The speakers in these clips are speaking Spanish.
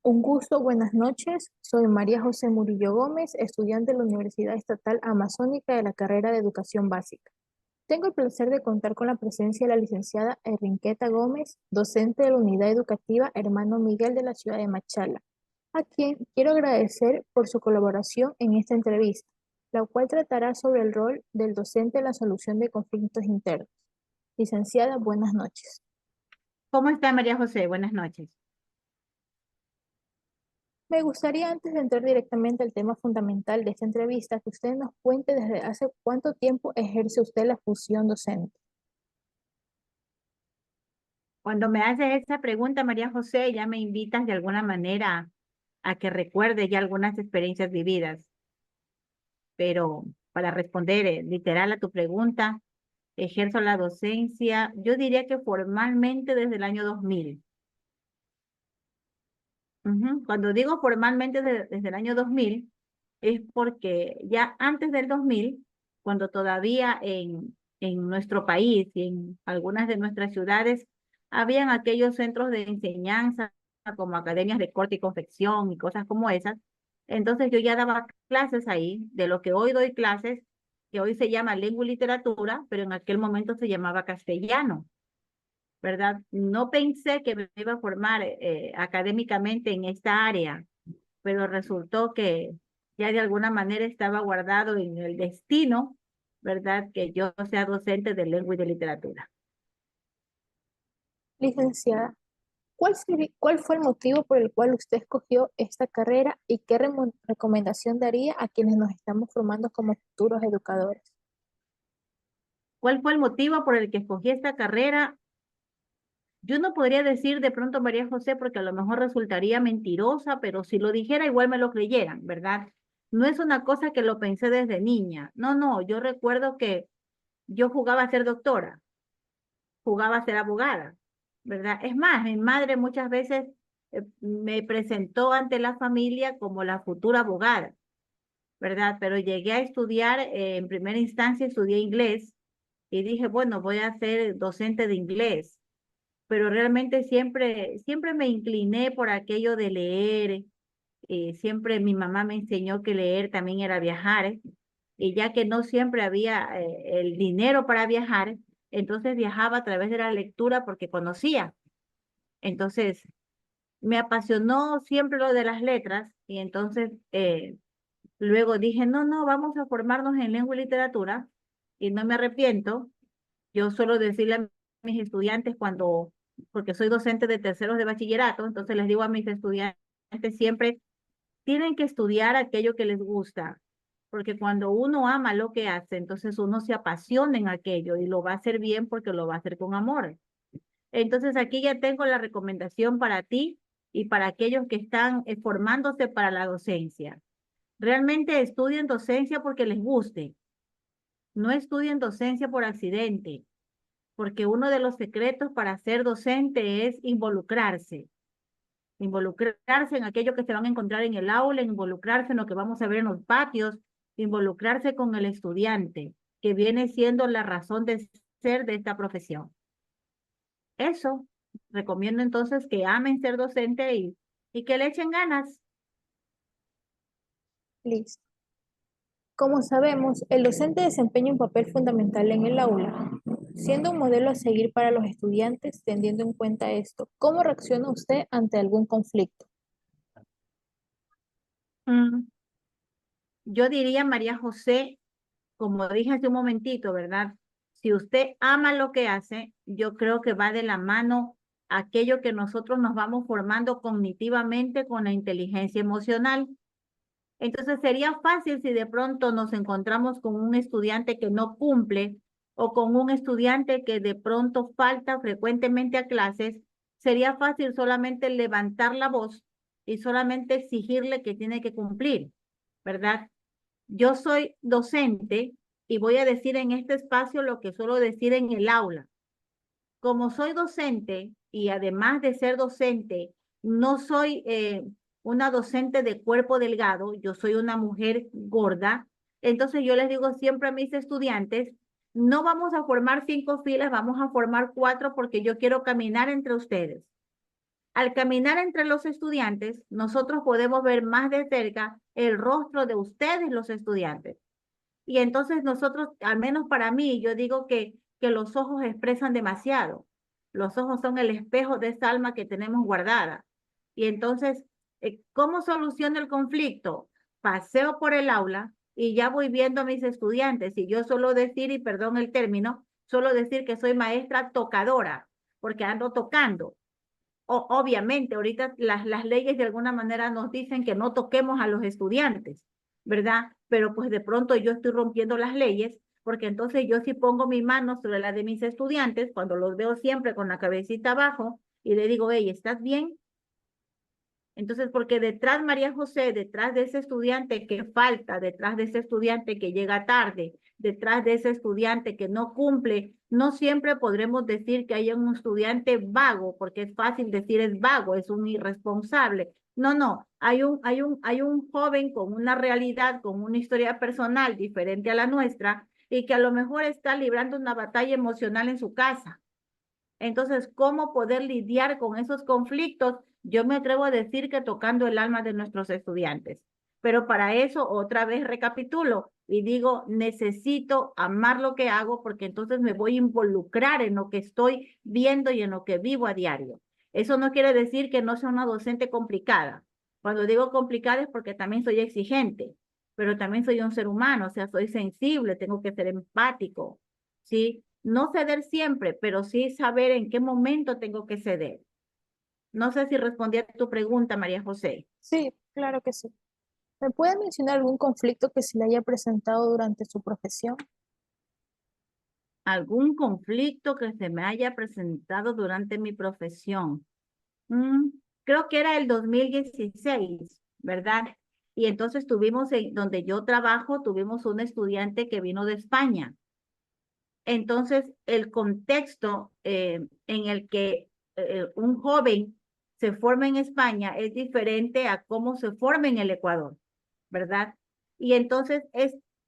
Un gusto, buenas noches. Soy María José Murillo Gómez, estudiante de la Universidad Estatal Amazónica de la carrera de Educación Básica. Tengo el placer de contar con la presencia de la licenciada Enriqueta Gómez, docente de la Unidad Educativa Hermano Miguel de la ciudad de Machala, a quien quiero agradecer por su colaboración en esta entrevista, la cual tratará sobre el rol del docente en la solución de conflictos internos. Licenciada, buenas noches. ¿Cómo está María José? Buenas noches. Me gustaría, antes de entrar directamente al tema fundamental de esta entrevista, que usted nos cuente desde hace cuánto tiempo ejerce usted la función docente. Cuando me haces esa pregunta, María José, ya me invitas de alguna manera a que recuerde ya algunas experiencias vividas. Pero para responder literal a tu pregunta, ejerzo la docencia, yo diría que formalmente desde el año 2000. Cuando digo formalmente desde el año 2000, es porque ya antes del 2000, cuando todavía en nuestro país y en algunas de nuestras ciudades, habían aquellos centros de enseñanza como academias de corte y confección y cosas como esas. Entonces yo ya daba clases ahí, de lo que hoy doy clases, que hoy se llama lengua y literatura, pero en aquel momento se llamaba castellano. ¿Verdad? No pensé que me iba a formar académicamente en esta área, pero resultó que ya de alguna manera estaba guardado en el destino, ¿verdad? Que yo sea docente de lengua y de literatura. Licenciada, ¿cuál fue el motivo por el cual usted escogió esta carrera y qué recomendación daría a quienes nos estamos formando como futuros educadores? ¿Cuál fue el motivo por el que escogí esta carrera? Yo no podría decir de pronto María José porque a lo mejor resultaría mentirosa, pero si lo dijera igual me lo creyeran, ¿verdad? No es una cosa que lo pensé desde niña. No, no, yo recuerdo que yo jugaba a ser doctora, jugaba a ser abogada, ¿verdad? Es más, mi madre muchas veces me presentó ante la familia como la futura abogada, ¿verdad? Pero llegué a estudiar, en primera instancia estudié inglés y dije, bueno, voy a ser docente de inglés, pero realmente siempre me incliné por aquello de leer. Siempre mi mamá me enseñó que leer también era viajar, y ya que no siempre había el dinero para viajar, entonces viajaba a través de la lectura porque conocía. Entonces me apasionó siempre lo de las letras y entonces luego dije, no, no, vamos a formarnos en lengua y literatura y no me arrepiento. Yo suelo decirle a mis estudiantes porque soy docente de terceros de bachillerato, entonces les digo a mis estudiantes siempre, tienen que estudiar aquello que les gusta, porque cuando uno ama lo que hace, entonces uno se apasiona en aquello y lo va a hacer bien porque lo va a hacer con amor. Entonces aquí ya tengo la recomendación para ti y para aquellos que están formándose para la docencia. Realmente estudien docencia porque les guste, no estudien docencia por accidente, porque uno de los secretos para ser docente es involucrarse en aquello que se van a encontrar en el aula, involucrarse en lo que vamos a ver en los patios, involucrarse con el estudiante, que viene siendo la razón de ser de esta profesión. Eso, recomiendo entonces que amen ser docente y que le echen ganas. Listo. Como sabemos, el docente desempeña un papel fundamental en el aula, siendo un modelo a seguir para los estudiantes, teniendo en cuenta esto. ¿Cómo reacciona usted ante algún conflicto? Mm, Yo diría, María José, como dije hace un momentito, ¿verdad? Si usted ama lo que hace, yo creo que va de la mano aquello que nosotros nos vamos formando cognitivamente con la inteligencia emocional. Entonces sería fácil si de pronto nos encontramos con un estudiante que no cumple o con un estudiante que de pronto falta frecuentemente a clases, sería fácil solamente levantar la voz y solamente exigirle que tiene que cumplir, ¿verdad? Yo soy docente y voy a decir en este espacio lo que suelo decir en el aula. Como soy docente y además de ser docente, no soy una docente de cuerpo delgado, yo soy una mujer gorda. Entonces yo les digo siempre a mis estudiantes, no vamos a formar 5 filas, vamos a formar 4 porque yo quiero caminar entre ustedes. Al caminar entre los estudiantes, nosotros podemos ver más de cerca el rostro de ustedes, los estudiantes. Y entonces nosotros, al menos para mí, yo digo que los ojos expresan demasiado. Los ojos son el espejo de esa alma que tenemos guardada. Y entonces, ¿cómo soluciono el conflicto? Paseo por el aula y ya voy viendo a mis estudiantes. Y yo suelo decir, y perdón el término, suelo decir que soy maestra tocadora, porque ando tocando. Obviamente, ahorita las leyes de alguna manera nos dicen que no toquemos a los estudiantes, ¿verdad? Pero pues de pronto yo estoy rompiendo las leyes, porque entonces yo sí pongo mi mano sobre la de mis estudiantes, cuando los veo siempre con la cabecita abajo, y le digo, hey, ¿estás bien? Entonces, porque detrás, María José, detrás de ese estudiante que falta, detrás de ese estudiante que llega tarde, detrás de ese estudiante que no cumple, no siempre podremos decir que hay un estudiante vago, porque es fácil decir es vago, es un irresponsable. No, no, hay un joven con una realidad, con una historia personal diferente a la nuestra y que a lo mejor está librando una batalla emocional en su casa. Entonces, ¿cómo poder lidiar con esos conflictos? Yo me atrevo a decir que tocando el alma de nuestros estudiantes. Pero para eso, otra vez recapitulo y digo, necesito amar lo que hago porque entonces me voy a involucrar en lo que estoy viendo y en lo que vivo a diario. Eso no quiere decir que no sea una docente complicada. Cuando digo complicada es porque también soy exigente, pero también soy un ser humano, o sea, soy sensible, tengo que ser empático, ¿sí? No ceder siempre, pero sí saber en qué momento tengo que ceder. No sé si respondí a tu pregunta, María José. Sí, claro que sí. ¿Me puede mencionar algún conflicto que se le haya presentado durante su profesión? ¿Algún conflicto que se me haya presentado durante mi profesión? Mm, Creo que era el 2016, ¿verdad? Y entonces tuvimos, donde yo trabajo, tuvimos un estudiante que vino de España. Entonces, el contexto en el que un joven se forma en España es diferente a cómo se forma en el Ecuador, ¿verdad? Y entonces,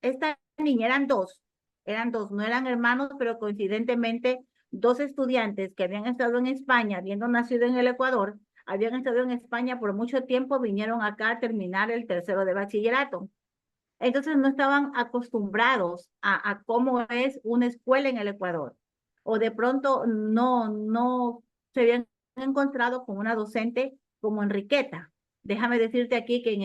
esta niña eran dos, no eran hermanos, pero coincidentemente dos estudiantes que habían estado en España, habiendo nacido en el Ecuador, habían estado en España por mucho tiempo, vinieron acá a terminar el tercero de bachillerato. Entonces no estaban acostumbrados a cómo es una escuela en el Ecuador. O de pronto no se habían encontrado con una docente como Enriqueta. Déjame decirte aquí que en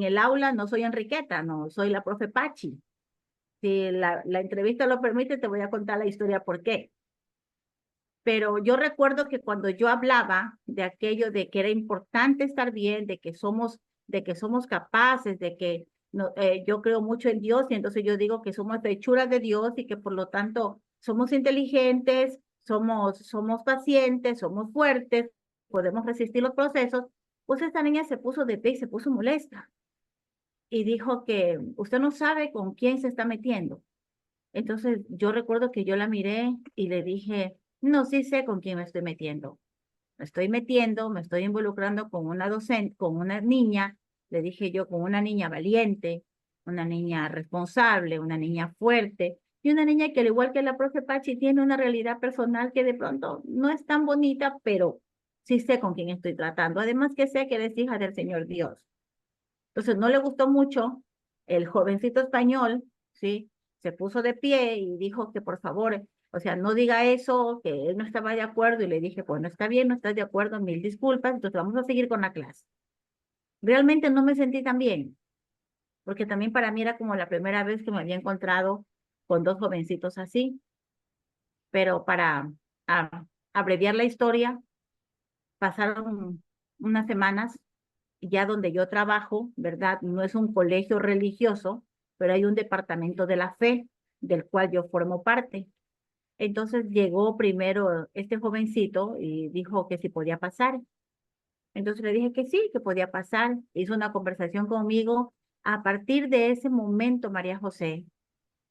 el aula no soy Enriqueta, no, soy la profe Pachi. Si la entrevista lo permite, te voy a contar la historia por qué. Pero yo recuerdo que cuando yo hablaba de aquello de que era importante estar bien, de que somos capaces, de que no, yo creo mucho en Dios y entonces yo digo que somos hechuras de Dios y que por lo tanto somos inteligentes, somos pacientes, somos fuertes, podemos resistir los procesos, pues esta niña se puso de pie y se puso molesta y dijo que usted no sabe con quién se está metiendo. Entonces yo recuerdo que yo la miré y le dije, no, sí sé con quién me estoy metiendo. Me estoy metiendo, me estoy involucrando con una docente, con una niña, le dije yo, con una niña valiente, una niña responsable, una niña fuerte, y una niña que al igual que la profe Pachi tiene una realidad personal que de pronto no es tan bonita, pero sí sé con quién estoy tratando. Además que sé que eres hija del Señor Dios. Entonces no le gustó mucho el jovencito español, ¿sí? Se puso de pie y dijo que por favor, o sea, no diga eso, que él no estaba de acuerdo y le dije, bueno, está bien, no estás de acuerdo, mil disculpas, entonces vamos a seguir con la clase. Realmente no me sentí tan bien, porque también para mí era como la primera vez que me había encontrado con dos jovencitos así, pero para abreviar la historia, pasaron unas semanas ya donde yo trabajo, ¿verdad? No es un colegio religioso, pero hay un departamento de la fe del cual yo formo parte. Entonces llegó primero este jovencito y dijo que si podía pasar. Entonces le dije que sí, que podía pasar. Hizo una conversación conmigo. A partir de ese momento, María José,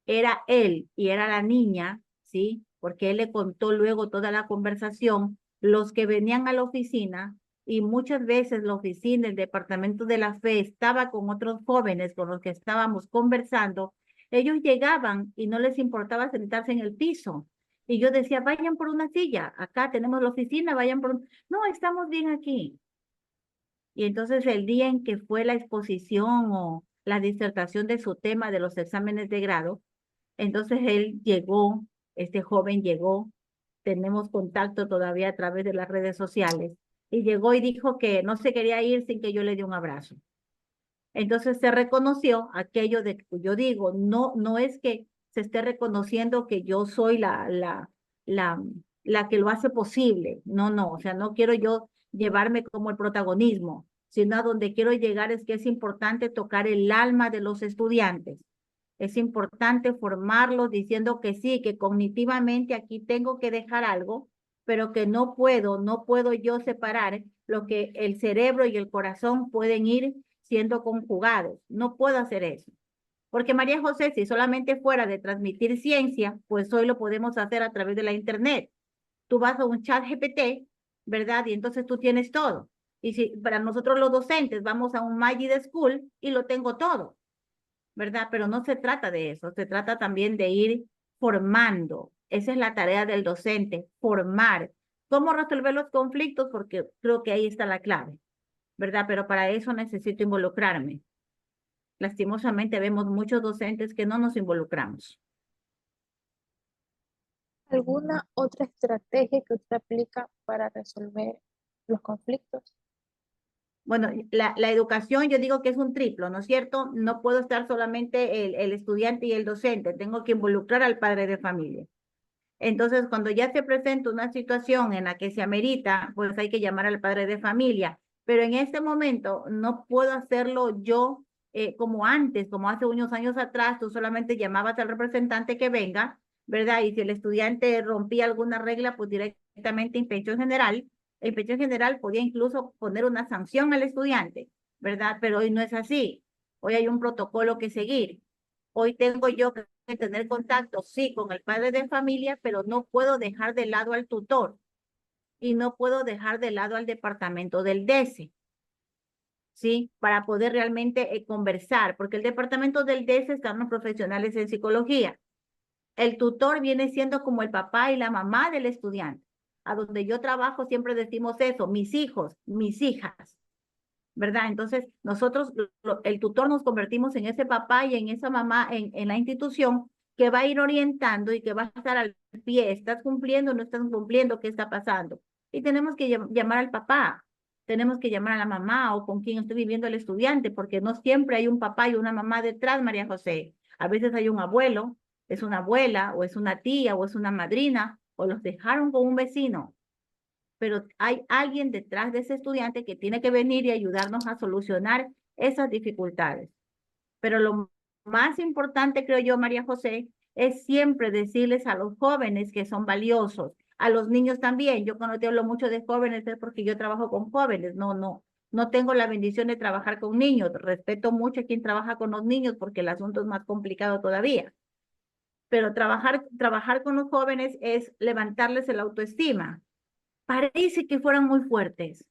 era él y era la niña, ¿sí? Porque él le contó luego toda la conversación, los que venían a la oficina y muchas veces la oficina, el departamento de la fe estaba con otros jóvenes con los que estábamos conversando, ellos llegaban y no les importaba sentarse en el piso. Y yo decía, vayan por una silla, acá tenemos la oficina, vayan por un... No, estamos bien aquí. Y entonces el día en que fue la exposición o la disertación de su tema de los exámenes de grado, entonces él llegó, este joven llegó, tenemos contacto todavía a través de las redes sociales, y llegó y dijo que no se quería ir sin que yo le dé un abrazo. Entonces se reconoció aquello de que yo digo, no, no es que se esté reconociendo que yo soy la, la que lo hace posible. No, no, o sea, no quiero yo llevarme como el protagonismo, sino a donde quiero llegar es que es importante tocar el alma de los estudiantes. Es importante formarlos diciendo que sí, que cognitivamente aquí tengo que dejar algo, pero que no puedo yo separar lo que el cerebro y el corazón pueden ir siendo conjugados. No puedo hacer eso. Porque María José, si solamente fuera de transmitir ciencia, pues hoy lo podemos hacer a través de la internet. Tú vas a un chat GPT, ¿verdad? Y entonces tú tienes todo. Y si para nosotros los docentes vamos a un Magic School y lo tengo todo, ¿verdad? Pero no se trata de eso, se trata también de ir formando. Esa es la tarea del docente, formar. ¿Cómo resolver los conflictos? Porque creo que ahí está la clave, ¿verdad? Pero para eso necesito involucrarme. Lastimosamente vemos muchos docentes que no nos involucramos. ¿Alguna otra estrategia que usted aplica para resolver los conflictos? Bueno, la educación yo digo que es un triplo, ¿no es cierto? No puedo estar solamente el estudiante y el docente, tengo que involucrar al padre de familia. Entonces, cuando ya se presenta una situación en la que se amerita, pues hay que llamar al padre de familia. Pero en este momento no puedo hacerlo yo como antes, como hace unos años atrás, tú solamente llamabas al representante que venga, ¿verdad? Y si el estudiante rompía alguna regla, pues directamente inspección general. La inspección general podía incluso poner una sanción al estudiante, ¿verdad? Pero hoy no es así. Hoy hay un protocolo que seguir. Hoy tengo yo que tener contacto, sí, con el padre de familia, pero no puedo dejar de lado al tutor y no puedo dejar de lado al departamento del DESE, ¿sí? Para poder realmente conversar, porque el departamento del DESE están los profesionales en psicología. El tutor viene siendo como el papá y la mamá del estudiante. A donde yo trabajo siempre decimos eso, mis hijos, mis hijas, ¿verdad? Entonces, nosotros, el tutor nos convertimos en ese papá y en esa mamá en la institución que va a ir orientando y que va a estar al pie. ¿Estás cumpliendo? ¿No estás cumpliendo? ¿Qué está pasando? Y tenemos que llamar al papá, tenemos que llamar a la mamá o con quien esté viviendo el estudiante, porque no siempre hay un papá y una mamá detrás, María José. A veces hay un abuelo, es una abuela, o es una tía, o es una madrina, o los dejaron con un vecino, pero hay alguien detrás de ese estudiante que tiene que venir y ayudarnos a solucionar esas dificultades. Pero lo más importante, creo yo, María José, es siempre decirles a los jóvenes que son valiosos, a los niños también. Yo cuando te hablo mucho de jóvenes es porque yo trabajo con jóvenes, no tengo la bendición de trabajar con niños. Respeto mucho a quien trabaja con los niños porque el asunto es más complicado todavía. Pero trabajar con los jóvenes es levantarles el autoestima. Parece que fueran muy fuertes,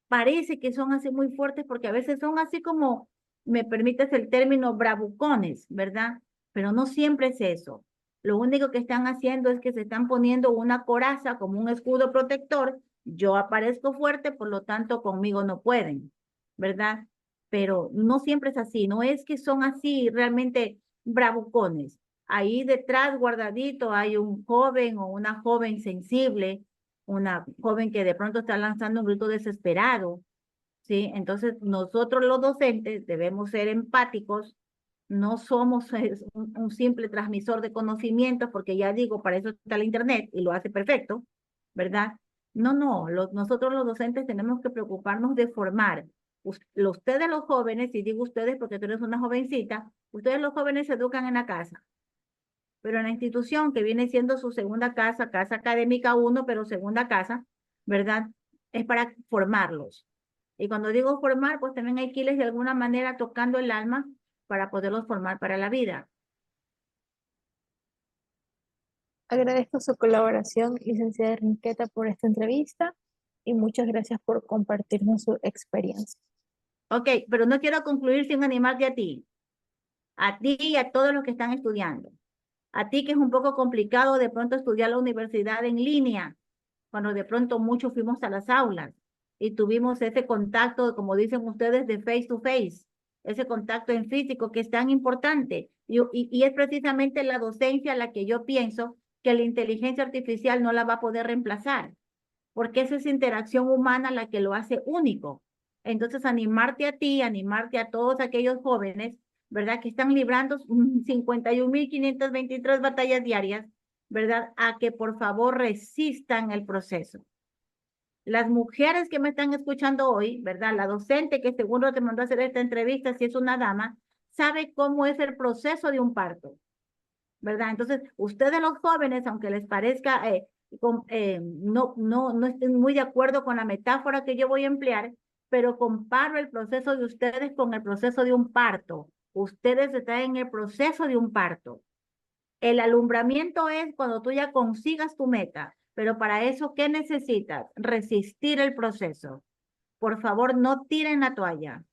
parece que son así muy fuertes porque a veces son así como, me permites el término, bravucones, ¿verdad? Pero no siempre es eso. Lo único que están haciendo es que se están poniendo una coraza como un escudo protector. Yo aparezco fuerte, por lo tanto conmigo no pueden, ¿verdad? Pero no siempre es así, no es que son así realmente bravucones. Ahí detrás, guardadito, hay un joven o una joven sensible, una joven que de pronto está lanzando un grito desesperado, ¿sí? Entonces, nosotros los docentes debemos ser empáticos, no somos un simple transmisor de conocimientos, porque ya digo, para eso está el Internet y lo hace perfecto, ¿verdad? No, no, nosotros los docentes tenemos que preocuparnos de formar. Ustedes los jóvenes, y digo ustedes porque tú eres una jovencita, ustedes los jóvenes se educan en la casa, pero en la institución que viene siendo su segunda casa, casa académica uno, pero segunda casa, ¿verdad? Es para formarlos. Y cuando digo formar, pues también hay que irles de alguna manera tocando el alma para poderlos formar para la vida. Agradezco su colaboración, licenciada Enriqueta, por esta entrevista y muchas gracias por compartirnos su experiencia. Ok, pero no quiero concluir sin animarte a ti y a todos los que están estudiando. A ti que es un poco complicado de pronto estudiar la universidad en línea, cuando de pronto muchos fuimos a las aulas y tuvimos ese contacto, como dicen ustedes, de face to face, ese contacto en físico que es tan importante. Y es precisamente la docencia la que yo pienso que la inteligencia artificial no la va a poder reemplazar, porque es esa interacción humana la que lo hace único. Entonces, animarte a ti, animarte a todos aquellos jóvenes, ¿verdad? Que están librando 51.523 batallas diarias, ¿verdad? A que por favor resistan el proceso. Las mujeres que me están escuchando hoy, ¿verdad? La docente que seguro te mandó a hacer esta entrevista, si es una dama, sabe cómo es el proceso de un parto, ¿verdad? Entonces, ustedes los jóvenes, aunque les parezca, no estén muy de acuerdo con la metáfora que yo voy a emplear, pero comparo el proceso de ustedes con el proceso de un parto. Ustedes están en el proceso de un parto. El alumbramiento es cuando tú ya consigas tu meta, pero para eso, ¿qué necesitas? Resistir el proceso. Por favor, no tiren la toalla.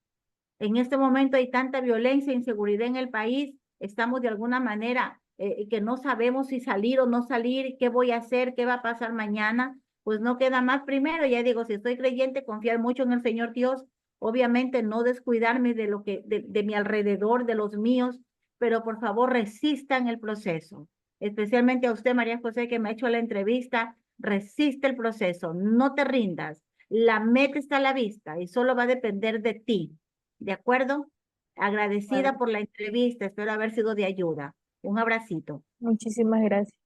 En este momento hay tanta violencia e inseguridad en el país, estamos de alguna manera que no sabemos si salir o no salir, qué voy a hacer, qué va a pasar mañana, pues no queda más primero, ya digo, si estoy creyente, confiar mucho en el Señor Dios, obviamente no descuidarme de lo que, de mi alrededor, de los míos, pero por favor resistan el proceso, especialmente a usted, María José, que me ha hecho la entrevista, resiste el proceso, no te rindas, la meta está a la vista y solo va a depender de ti. ¿De acuerdo? Vale, Agradecida por la entrevista, espero haber sido de ayuda. Un abracito. muchísimas gracias.